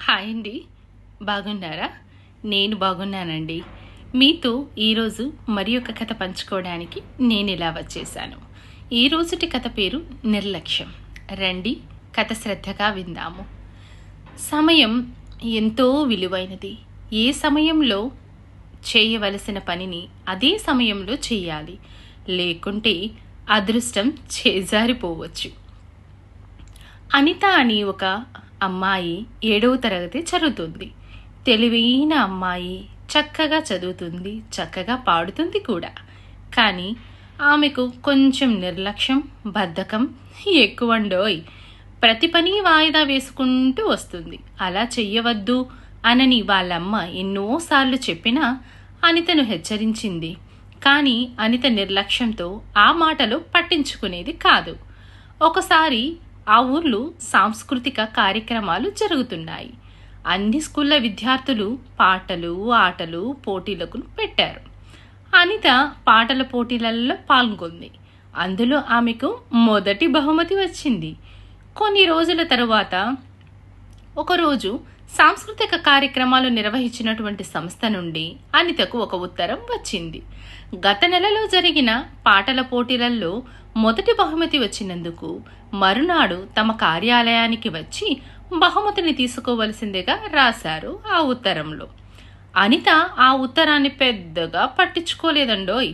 Hi అండి, బాగున్నారా? నేను బాగున్నానండి. మీతో ఈరోజు మరి ఒక కథ పంచుకోవడానికి నేను ఇలా వచ్చేసాను. ఈ రోజుటి కథ పేరు నిర్లక్ష్యం. రండి, కథ శ్రద్ధగా విందాము. సమయం ఎంతో విలువైనది. ఏ సమయంలో చేయవలసిన పనిని అదే సమయంలో చేయాలి, లేకుంటే అదృష్టం చేజారిపోవచ్చు. అనిత అని ఒక అమ్మాయి 7వ తరగతి చదువుతుంది. తెలివైన అమ్మాయి, చక్కగా చదువుతుంది, చక్కగా పాడుతుంది కూడా. కానీ ఆమెకు కొంచెం నిర్లక్ష్యం, బద్ధకం ఎక్కువండోయ్. ప్రతి పని వాయిదా వేసుకుంటూ వస్తుంది. అలా చెయ్యవద్దు అనని వాళ్ళమ్మ ఎన్నోసార్లు చెప్పినా అనితను హెచ్చరించింది. కానీ అనిత నిర్లక్ష్యంతో ఆ మాటలు పట్టించుకునేది కాదు. ఒకసారి ఆ ఊర్లో సాంస్కృతిక కార్యక్రమాలు జరుగుతున్నాయి. అన్ని స్కూళ్ళ విద్యార్థులు పాటలు, ఆటలు, పోటీలకు పెట్టారు. అనిత పాటల పోటీలలో పాల్గొంది. అందులో ఆమెకు మొదటి బహుమతి వచ్చింది. కొన్ని రోజుల తరువాత ఒకరోజు సాంస్కృతిక కార్యక్రమాలు నిర్వహించినటువంటి సంస్థ నుండి అనితకు ఒక ఉత్తరం వచ్చింది. గత నెలలో జరిగిన పాటల పోటీలలో మొదటి బహుమతి వచ్చినందుకు మరునాడు తమ కార్యాలయానికి వచ్చి బహుమతిని తీసుకోవలసిందిగా రాశారు ఆ ఉత్తరంలో. అనిత ఆ ఉత్తరాన్ని పెద్దగా పట్టించుకోలేదండోయ్.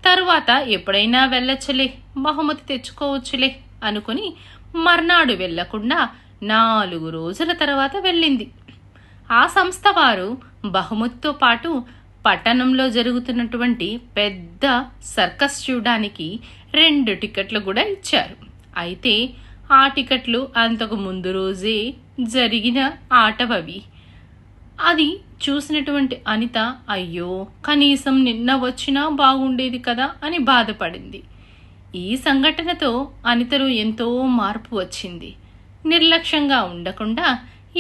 తరువాత ఎప్పుడైనా వెళ్ళొచ్చులే, బహుమతి తెచ్చుకోవచ్చులే అనుకుని మర్నాడు వెళ్లకుండా 4 రోజుల తర్వాత వెళ్ళింది. ఆ సంస్థ వారు బహుమతితో పాటు పట్టణంలో జరుగుతున్నటువంటి పెద్ద సర్కస్ చూడడానికి 2 టికెట్లు కూడా ఇచ్చారు. అయితే ఆ టికెట్లు అంతకు ముందు రోజే జరిగిన ఆటవవి. అది చూసినటువంటి అనిత, అయ్యో కనీసం నిన్న వచ్చినా బాగుండేది కదా అని బాధపడింది. ఈ సంఘటనతో అనితలో ఎంతో మార్పు వచ్చింది. నిర్లక్ష్యంగా ఉండకుండా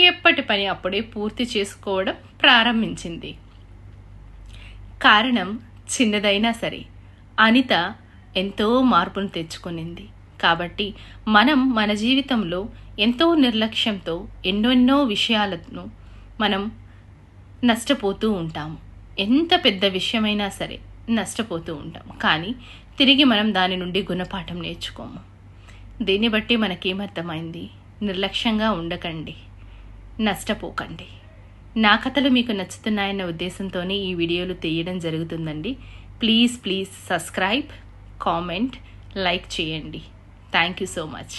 ఎప్పటి పని అప్పుడే పూర్తి చేసుకోవడం ప్రారంభించింది. కారణం చిన్నదైనా సరే అనిత ఎంతో మార్పును తెచ్చుకునింది. కాబట్టి మనం మన జీవితంలో ఎంతో నిర్లక్ష్యంతో ఎన్నెన్నో విషయాలను మనం నష్టపోతూ ఉంటాము. ఎంత పెద్ద విషయమైనా సరే నష్టపోతూ ఉంటాం. కానీ తిరిగి మనం దాని నుండి గుణపాఠం నేర్చుకోము. దీన్ని బట్టి మనకేమర్థమైంది? నిర్లక్ష్యంగా ఉండకండి, నష్టపోకండి. నా కథలు మీకు నచ్చుతున్నాయన్న ఉద్దేశంతోనే ఈ వీడియోలు తీయడం జరుగుతుందండి. ప్లీజ్ సబ్స్క్రైబ్, కామెంట్, లైక్ చేయండి. Thank you so much.